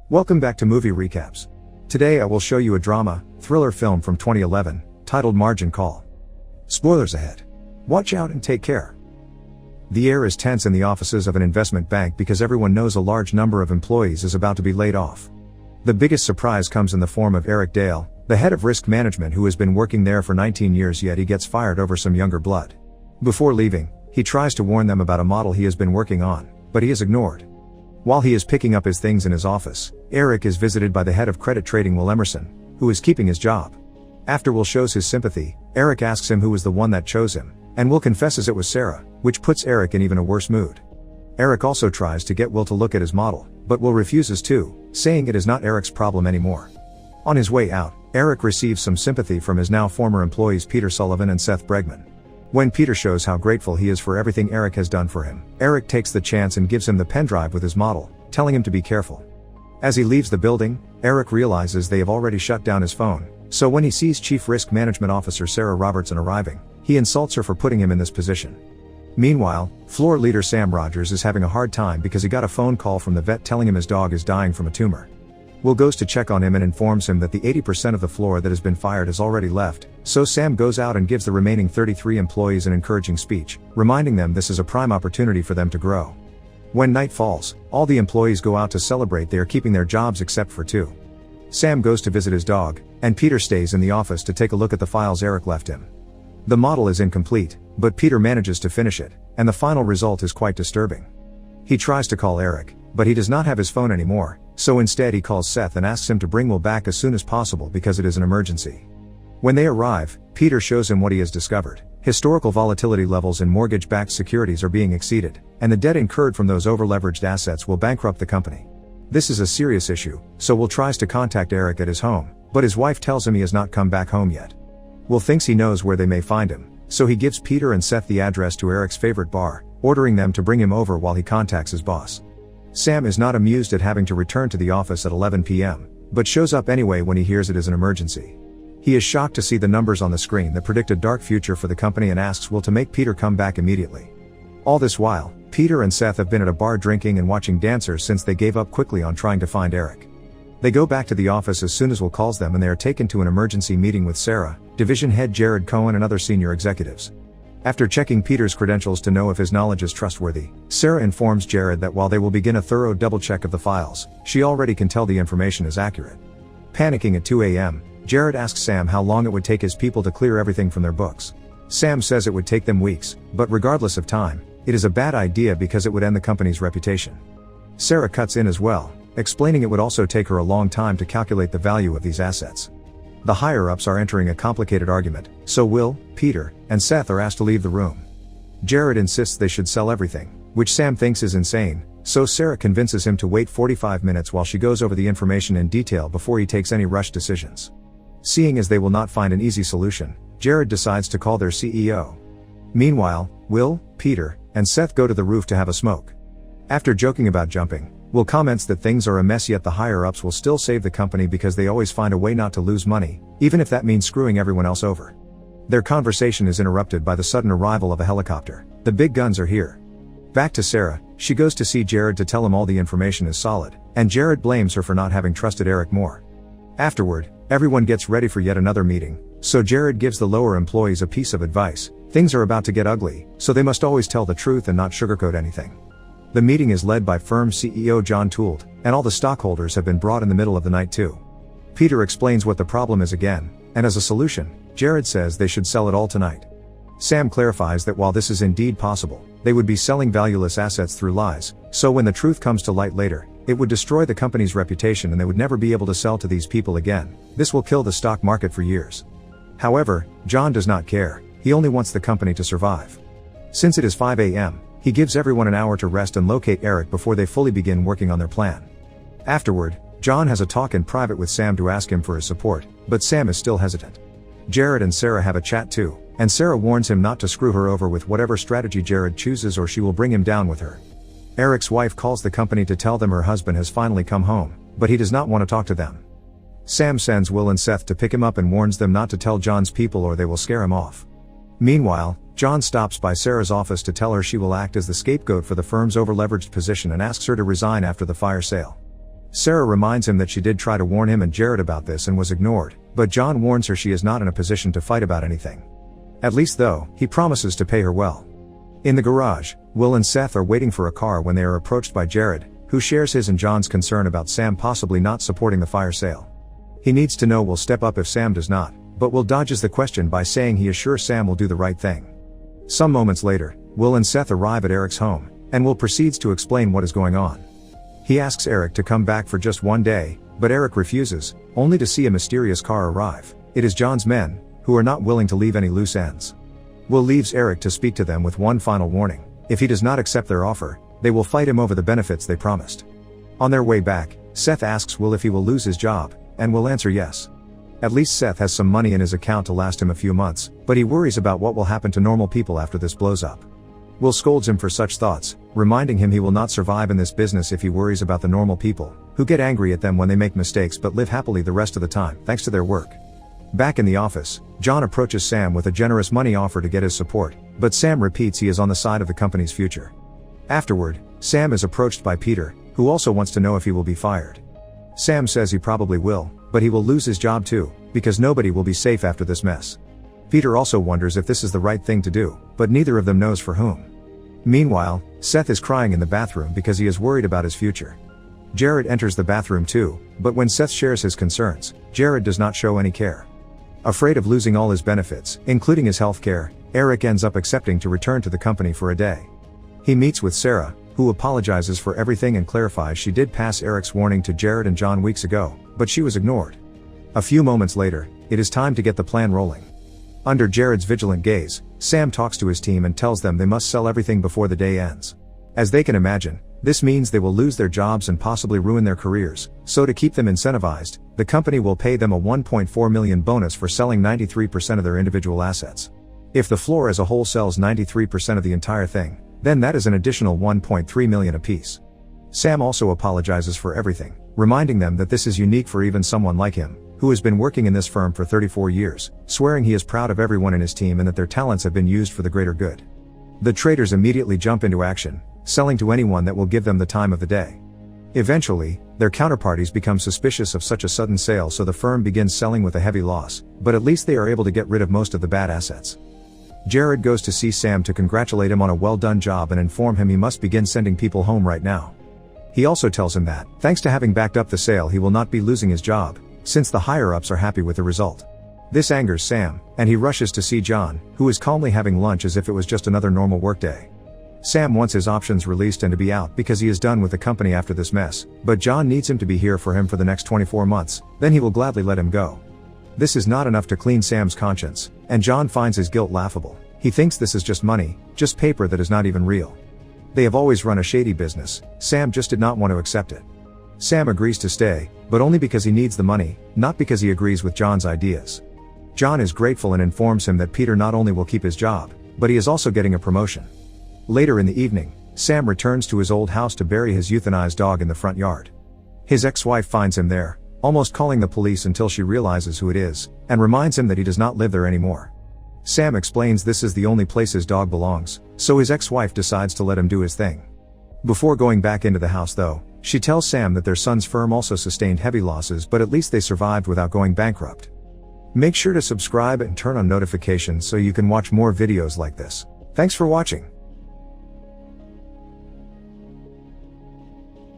Welcome back to Movie Recaps. Today I will show you a drama, thriller film from 2011, titled Margin Call. Spoilers ahead. Watch out and take care. The air is tense in the offices of an investment bank because everyone knows a large number of employees is about to be laid off. The biggest surprise comes in the form of Eric Dale, the head of risk management who has been working there for 19 years, yet he gets fired over some younger blood. Before leaving, he tries to warn them about a model he has been working on, but he is ignored. While he is picking up his things in his office, Eric is visited by the head of credit trading, Will Emerson, who is keeping his job. After Will shows his sympathy, Eric asks him who was the one that chose him, and Will confesses it was Sarah, which puts Eric in even a worse mood. Eric also tries to get Will to look at his model, but Will refuses to, saying it is not Eric's problem anymore. On his way out, Eric receives some sympathy from his now former employees Peter Sullivan and Seth Bregman. When Peter shows how grateful he is for everything Eric has done for him, Eric takes the chance and gives him the pen drive with his model, telling him to be careful. As he leaves the building, Eric realizes they have already shut down his phone, so when he sees Chief Risk Management Officer Sarah Robertson arriving, he insults her for putting him in this position. Meanwhile, floor leader Sam Rogers is having a hard time because he got a phone call from the vet telling him his dog is dying from a tumor. Will goes to check on him and informs him that the 80% of the floor that has been fired has already left, so Sam goes out and gives the remaining 33 employees an encouraging speech, reminding them this is a prime opportunity for them to grow. When night falls, all the employees go out to celebrate they are keeping their jobs except for two. Sam goes to visit his dog, and Peter stays in the office to take a look at the files Eric left him. The model is incomplete, but Peter manages to finish it, and the final result is quite disturbing. He tries to call Eric, but he does not have his phone anymore, so instead he calls Seth and asks him to bring Will back as soon as possible because it is an emergency. When they arrive, Peter shows him what he has discovered. Historical volatility levels in mortgage-backed securities are being exceeded, and the debt incurred from those over-leveraged assets will bankrupt the company. This is a serious issue, so Will tries to contact Eric at his home, but his wife tells him he has not come back home yet. Will thinks he knows where they may find him, so he gives Peter and Seth the address to Eric's favorite bar, ordering them to bring him over while he contacts his boss. Sam is not amused at having to return to the office at 11 p.m., but shows up anyway when he hears it is an emergency. He is shocked to see the numbers on the screen that predict a dark future for the company and asks Will to make Peter come back immediately. All this while, Peter and Seth have been at a bar drinking and watching dancers since they gave up quickly on trying to find Eric. They go back to the office as soon as Will calls them and they are taken to an emergency meeting with Sarah, division head Jared Cohen and other senior executives. After checking Peter's credentials to know if his knowledge is trustworthy, Sarah informs Jared that while they will begin a thorough double check of the files, she already can tell the information is accurate. Panicking at 2 a.m., Jared asks Sam how long it would take his people to clear everything from their books. Sam says it would take them weeks, but regardless of time, it is a bad idea because it would end the company's reputation. Sarah cuts in as well, explaining it would also take her a long time to calculate the value of these assets. The higher-ups are entering a complicated argument, so Will, Peter, and Seth are asked to leave the room. Jared insists they should sell everything, which Sam thinks is insane, so Sarah convinces him to wait 45 minutes while she goes over the information in detail before he takes any rushed decisions. Seeing as they will not find an easy solution, Jared decides to call their CEO. Meanwhile, Will, Peter, and Seth go to the roof to have a smoke. After joking about jumping, Will comments that things are a mess yet the higher-ups will still save the company because they always find a way not to lose money, even if that means screwing everyone else over. Their conversation is interrupted by the sudden arrival of a helicopter. The big guns are here. Back to Sarah, she goes to see Jared to tell him all the information is solid, and Jared blames her for not having trusted Eric more. Afterward, everyone gets ready for yet another meeting, so Jared gives the lower employees a piece of advice. Things are about to get ugly, so they must always tell the truth and not sugarcoat anything. The meeting is led by firm CEO John Toole, and all the stockholders have been brought in the middle of the night too. Peter explains what the problem is again, and as a solution, Jared says they should sell it all tonight. Sam clarifies that while this is indeed possible, they would be selling valueless assets through lies, so when the truth comes to light later, it would destroy the company's reputation and they would never be able to sell to these people again. This will kill the stock market for years. However, John does not care, he only wants the company to survive. Since it is 5 a.m., he gives everyone an hour to rest and locate Eric before they fully begin working on their plan. Afterward, John has a talk in private with Sam to ask him for his support, but Sam is still hesitant. Jared and Sarah have a chat too, and Sarah warns him not to screw her over with whatever strategy Jared chooses or she will bring him down with her. Eric's wife calls the company to tell them her husband has finally come home, but he does not want to talk to them. Sam sends Will and Seth to pick him up and warns them not to tell John's people or they will scare him off. Meanwhile, John stops by Sarah's office to tell her she will act as the scapegoat for the firm's overleveraged position and asks her to resign after the fire sale. Sarah reminds him that she did try to warn him and Jared about this and was ignored, but John warns her she is not in a position to fight about anything. At least though, he promises to pay her well. In the garage, Will and Seth are waiting for a car when they are approached by Jared, who shares his and John's concern about Sam possibly not supporting the fire sale. He needs to know Will step up if Sam does not, but Will dodges the question by saying he is sure Sam will do the right thing. Some moments later, Will and Seth arrive at Eric's home, and Will proceeds to explain what is going on. He asks Eric to come back for just one day, but Eric refuses, only to see a mysterious car arrive. It is John's men, who are not willing to leave any loose ends. Will leaves Eric to speak to them with one final warning: if he does not accept their offer, they will fight him over the benefits they promised. On their way back, Seth asks Will if he will lose his job, and Will answer yes. At least Seth has some money in his account to last him a few months, but he worries about what will happen to normal people after this blows up. Will scolds him for such thoughts, reminding him he will not survive in this business if he worries about the normal people, who get angry at them when they make mistakes but live happily the rest of the time, thanks to their work. Back in the office, John approaches Sam with a generous money offer to get his support, but Sam repeats he is on the side of the company's future. Afterward, Sam is approached by Peter, who also wants to know if he will be fired. Sam says he probably will, but he will lose his job too, because nobody will be safe after this mess. Peter also wonders if this is the right thing to do, but neither of them knows for whom. Meanwhile, Seth is crying in the bathroom because he is worried about his future. Jared enters the bathroom too, but when Seth shares his concerns, Jared does not show any care. Afraid of losing all his benefits, including his health care, Eric ends up accepting to return to the company for a day. He meets with Sarah, who apologizes for everything and clarifies she did pass Eric's warning to Jared and John weeks ago, but she was ignored. A few moments later, it is time to get the plan rolling. Under Jared's vigilant gaze, Sam talks to his team and tells them they must sell everything before the day ends. As they can imagine, this means they will lose their jobs and possibly ruin their careers, so to keep them incentivized, the company will pay them a $1.4 million bonus for selling 93% of their individual assets. If the floor as a whole sells 93% of the entire thing, then that is an additional $1.3 million apiece. Sam also apologizes for everything, reminding them that this is unique for even someone like him, who has been working in this firm for 34 years, swearing he is proud of everyone in his team and that their talents have been used for the greater good. The traders immediately jump into action, selling to anyone that will give them the time of the day. Eventually, their counterparties become suspicious of such a sudden sale, so the firm begins selling with a heavy loss, but at least they are able to get rid of most of the bad assets. Jared goes to see Sam to congratulate him on a well-done job and inform him he must begin sending people home right now. He also tells him that, thanks to having backed up the sale, he will not be losing his job, since the higher-ups are happy with the result. This angers Sam, and he rushes to see John, who is calmly having lunch as if it was just another normal workday. Sam wants his options released and to be out because he is done with the company after this mess, but John needs him to be here for him for the next 24 months, then he will gladly let him go. This is not enough to clean Sam's conscience, and John finds his guilt laughable. He thinks this is just money, just paper that is not even real. They have always run a shady business, Sam just did not want to accept it. Sam agrees to stay, but only because he needs the money, not because he agrees with John's ideas. John is grateful and informs him that Peter not only will keep his job, but he is also getting a promotion. Later in the evening, Sam returns to his old house to bury his euthanized dog in the front yard. His ex-wife finds him there, almost calling the police until she realizes who it is, and reminds him that he does not live there anymore. Sam explains this is the only place his dog belongs, so his ex-wife decides to let him do his thing. Before going back into the house though, she tells Sam that their son's firm also sustained heavy losses, but at least they survived without going bankrupt. Make sure to subscribe and turn on notifications so you can watch more videos like this. Thanks for watching.